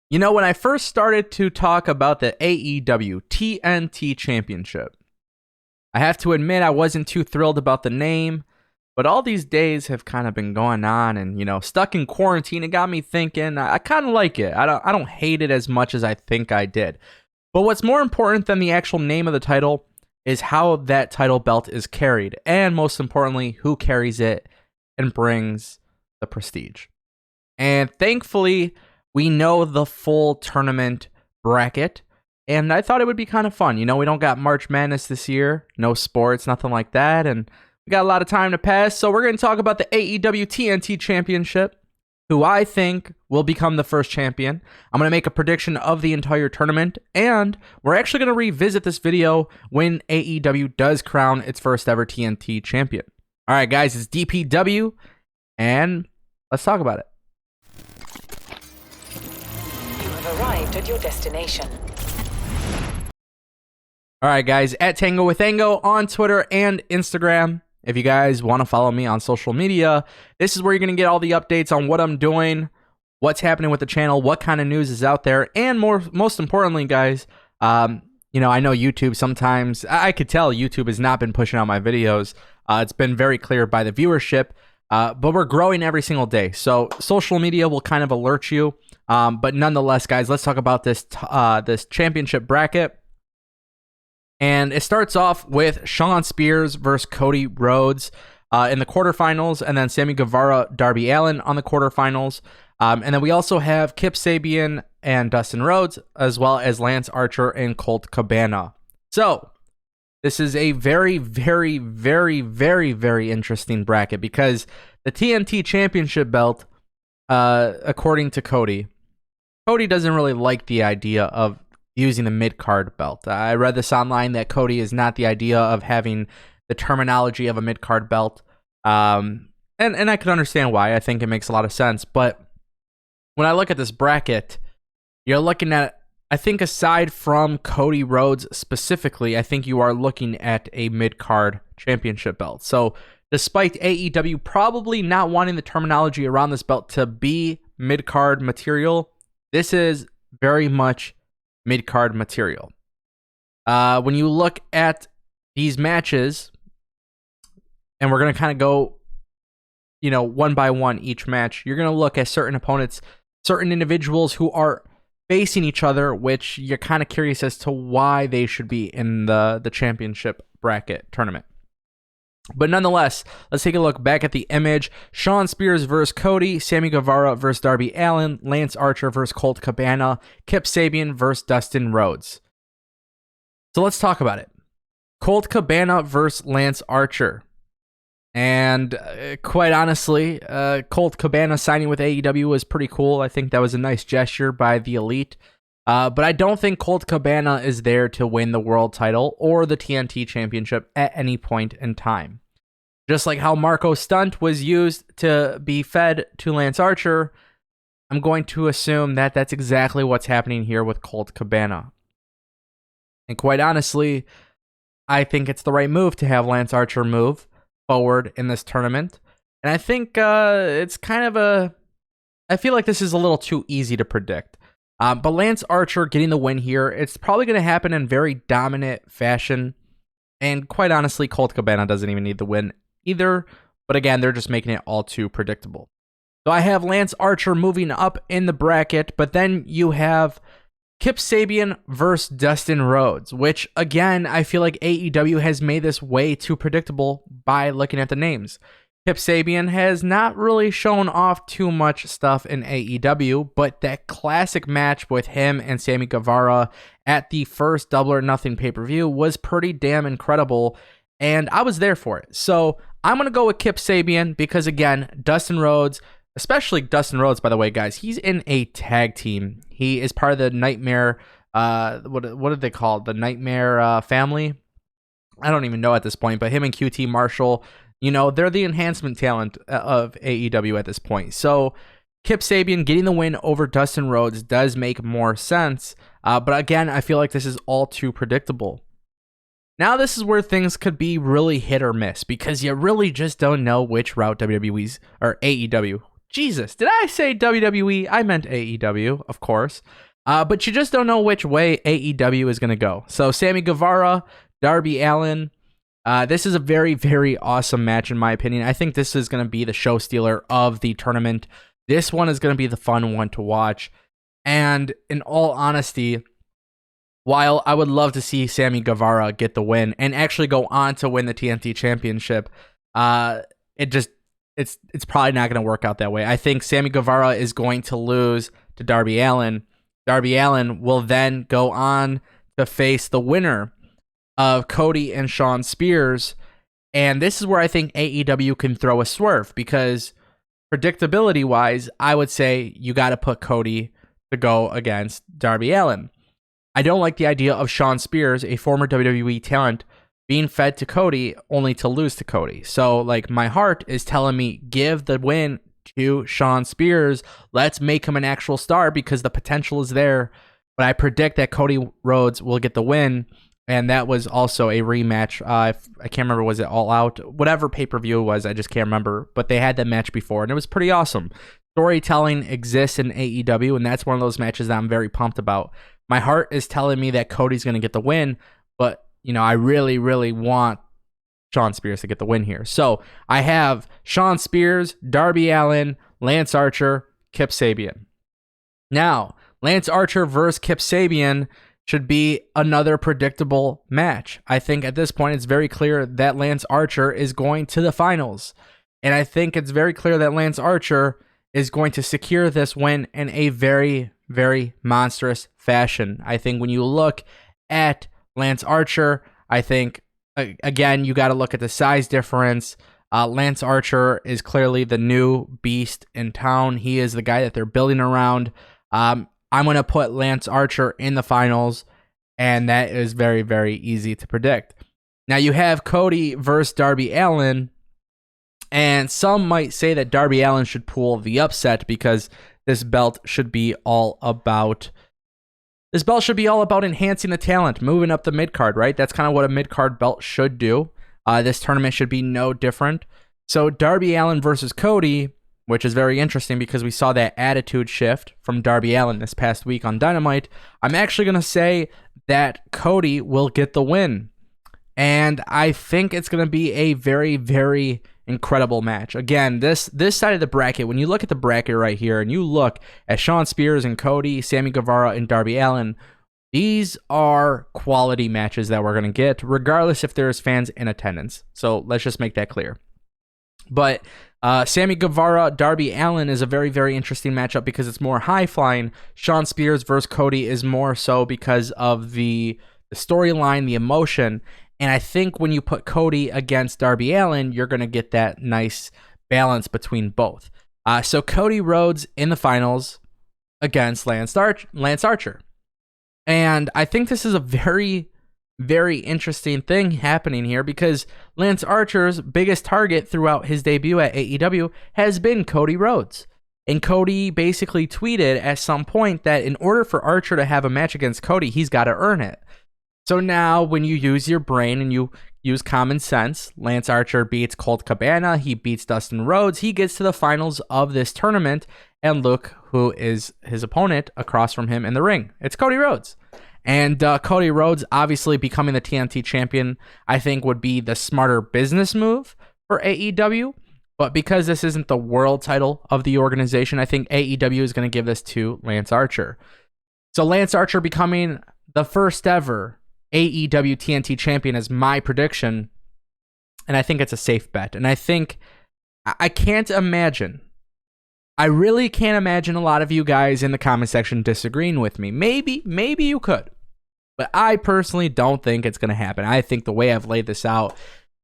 When I first started to talk about the AEW TNT Championship, I have to admit I wasn't too thrilled about the name, but all these days have kind of been going on and, stuck in quarantine, it got me thinking, I kind of like it. I don't hate it as much as I think I did. But what's more important than the actual name of the title is how that title belt is carried, and most importantly, who carries it and brings the prestige. And thankfully, we know the full tournament bracket, and I thought it would be kind of fun. We don't got March Madness this year, no sports, nothing like that, and we got a lot of time to pass, so we're going to talk about the AEW TNT Championship, who I think will become the first champion. I'm going to make a prediction of the entire tournament, and we're actually going to revisit this video when AEW does crown its first ever TNT champion. All right, guys, it's DPW, and let's talk about it. You have arrived at your destination. All right, guys, at Tango with Ango on Twitter and Instagram. If you guys want to follow me on social media, this is where you're going to get all the updates on what I'm doing, what's happening with the channel, what kind of news is out there, and most importantly, guys, I know YouTube sometimes, I could tell YouTube has not been pushing out my videos. It's been very clear by the viewership, but we're growing every single day. So social media will kind of alert you. But nonetheless, guys, let's talk about this championship bracket. And it starts off with Shawn Spears versus Cody Rhodes in the quarterfinals, and then Sammy Guevara, Darby Allin on the quarterfinals. And then we also have Kip Sabian and Dustin Rhodes, as well as Lance Archer and Colt Cabana. So this is a very, very, very, very, very interesting bracket because the TNT Championship belt, according to Cody doesn't really like the idea of using the mid-card belt. I read this online that Cody is not the idea of having the terminology of a mid-card belt. And I can understand why. I think it makes a lot of sense. But when I look at this bracket, you're looking at, I think aside from Cody Rhodes specifically, I think you are looking at a mid-card championship belt. So despite AEW probably not wanting the terminology around this belt to be mid-card material, this is very much mid-card material. When you look at these matches, and we're going to kind of go, one by one each match, you're going to look at certain opponents, certain individuals who are facing each other, which you're kind of curious as to why they should be in the championship bracket tournament. But nonetheless, let's take a look back at the image. Shawn Spears versus Cody, Sammy Guevara versus Darby Allin, Lance Archer versus Colt Cabana, Kip Sabian versus Dustin Rhodes. So let's talk about it. Colt Cabana versus Lance Archer. And quite honestly, Colt Cabana signing with AEW was pretty cool. I think that was a nice gesture by the Elite. But I don't think Colt Cabana is there to win the world title or the TNT Championship at any point in time. Just like how Marco Stunt was used to be fed to Lance Archer, I'm going to assume that that's exactly what's happening here with Colt Cabana. And quite honestly, I think it's the right move to have Lance Archer move forward in this tournament. And I think it's kind of I feel like this is a little too easy to predict. But Lance Archer getting the win here, it's probably going to happen in very dominant fashion. And quite honestly, Colt Cabana doesn't even need the win either. But again, they're just making it all too predictable. So I have Lance Archer moving up in the bracket, but then you have Kip Sabian versus Dustin Rhodes, which again, I feel like AEW has made this way too predictable by looking at the names. Kip Sabian has not really shown off too much stuff in AEW, but that classic match with him and Sammy Guevara at the first Double or Nothing pay-per-view was pretty damn incredible, and I was there for it. So I'm going to go with Kip Sabian because, again, Dustin Rhodes, especially Dustin Rhodes, by the way, guys, he's in a tag team. He is part of the Nightmare, what did they call it? The Nightmare family? I don't even know at this point, but him and QT Marshall, they're the enhancement talent of AEW at this point. So Kip Sabian getting the win over Dustin Rhodes does make more sense. But again, I feel like this is all too predictable. Now this is where things could be really hit or miss because you really just don't know which route WWE's or AEW Jesus, did I say WWE? I meant AEW, of course. But you just don't know which way AEW is going to go. So Sammy Guevara, Darby Allin. This is a very, very awesome match in my opinion. I think this is going to be the show stealer of the tournament. This one is going to be the fun one to watch. And in all honesty, while I would love to see Sammy Guevara get the win and actually go on to win the TNT Championship, it's probably not going to work out that way. I think Sammy Guevara is going to lose to Darby Allin. Darby Allin will then go on to face the winner of Cody and Shawn Spears. And this is where I think AEW can throw a swerve, because predictability-wise, I would say you got to put Cody to go against Darby Allin. I don't like the idea of Shawn Spears, a former WWE talent, being fed to Cody only to lose to Cody. So, like, my heart is telling me, give the win to Shawn Spears. Let's make him an actual star because the potential is there. But I predict that Cody Rhodes will get the win. And that was also a rematch. I can't remember, was it All Out? Whatever pay-per-view it was, I just can't remember. But they had that match before, and it was pretty awesome. Storytelling exists in AEW, and that's one of those matches that I'm very pumped about. My heart is telling me that Cody's going to get the win, but I really, really want Shawn Spears to get the win here. So I have Shawn Spears, Darby Allin, Lance Archer, Kip Sabian. Now, Lance Archer versus Kip Sabian should be another predictable match. I think at this point it's very clear that Lance Archer is going to the finals. And I think it's very clear that Lance Archer is going to secure this win in a very, very monstrous fashion. I think when you look at Lance Archer, I think, again, you got to look at the size difference. Lance Archer is clearly the new beast in town. He is the guy that they're building around. I'm going to put Lance Archer in the finals, and that is very, very easy to predict. Now, you have Cody versus Darby Allin, and some might say that Darby Allin should pull the upset because this belt should be all about enhancing the talent, moving up the mid-card, right? That's kind of what a mid-card belt should do. This tournament should be no different. So Darby Allin versus Cody, which is very interesting because we saw that attitude shift from Darby Allin this past week on Dynamite. I'm actually going to say that Cody will get the win. And I think it's going to be a very, very incredible match. Again, this side of the bracket, when you look at the bracket right here and you look at Shawn Spears and Cody, Sammy Guevara and Darby Allin, these are quality matches that we're going to get, regardless if there's fans in attendance. So let's just make that clear. But Sammy Guevara, Darby Allin is a very, very interesting matchup because it's more high-flying. Shawn Spears versus Cody is more so because of the storyline, the emotion. And I think when you put Cody against Darby Allin, you're going to get that nice balance between both. So Cody Rhodes in the finals against Lance Archer. And I think this is a very, very interesting thing happening here because Lance Archer's biggest target throughout his debut at AEW has been Cody Rhodes. And Cody basically tweeted at some point that in order for Archer to have a match against Cody, he's got to earn it. So now when you use your brain and you use common sense, Lance Archer beats Colt Cabana, he beats Dustin Rhodes, he gets to the finals of this tournament, and look who is his opponent across from him in the ring. It's Cody Rhodes. And Cody Rhodes obviously becoming the TNT champion, I think would be the smarter business move for AEW. But because this isn't the world title of the organization, I think AEW is going to give this to Lance Archer. So Lance Archer becoming the first ever AEW TNT champion is my prediction. And I think it's a safe bet. And I think I can't imagine. I really can't imagine a lot of you guys in the comment section disagreeing with me. Maybe you could. But I personally don't think it's going to happen. I think the way I've laid this out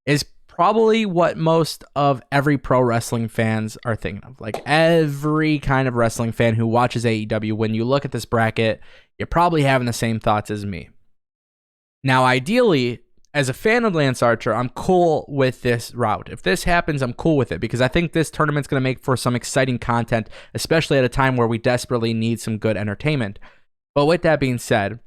is probably what most of every pro wrestling fans are thinking of. Like every kind of wrestling fan who watches AEW, when you look at this bracket, you're probably having the same thoughts as me. Now, ideally, as a fan of Lance Archer, I'm cool with this route. If this happens, I'm cool with it because I think this tournament's going to make for some exciting content, especially at a time where we desperately need some good entertainment. But with that being said,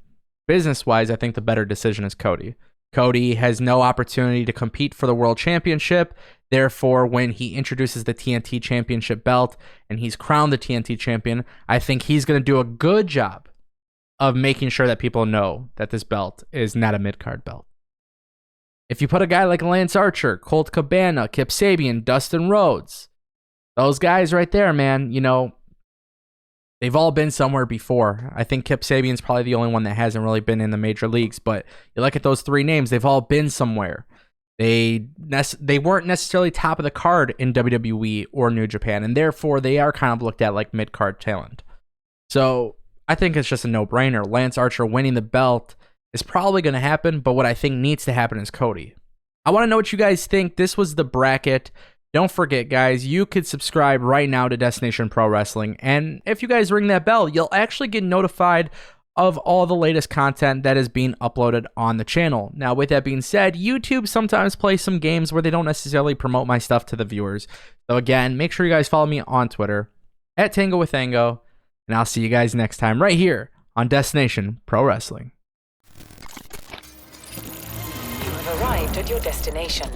business-wise, I think the better decision is Cody. Cody has no opportunity to compete for the World Championship. Therefore, when he introduces the TNT Championship belt and he's crowned the TNT Champion, I think he's going to do a good job of making sure that people know that this belt is not a mid-card belt. If you put a guy like Lance Archer, Colt Cabana, Kip Sabian, Dustin Rhodes, those guys right there, man, you know, they've all been somewhere before. I think Kip Sabian's probably the only one that hasn't really been in the major leagues, but you look at those three names, they've all been somewhere. They weren't necessarily top of the card in WWE or New Japan, and therefore they are kind of looked at like mid-card talent. So I think it's just a no-brainer. Lance Archer winning the belt is probably going to happen, but what I think needs to happen is Cody. I want to know what you guys think. This was the bracket. Don't forget, guys, you could subscribe right now to Destination Pro Wrestling, and if you guys ring that bell, you'll actually get notified of all the latest content that is being uploaded on the channel. Now, with that being said, YouTube sometimes plays some games where they don't necessarily promote my stuff to the viewers. So again, make sure you guys follow me on Twitter, @TangoWithAngo, and I'll see you guys next time right here on Destination Pro Wrestling. You have arrived at your destination.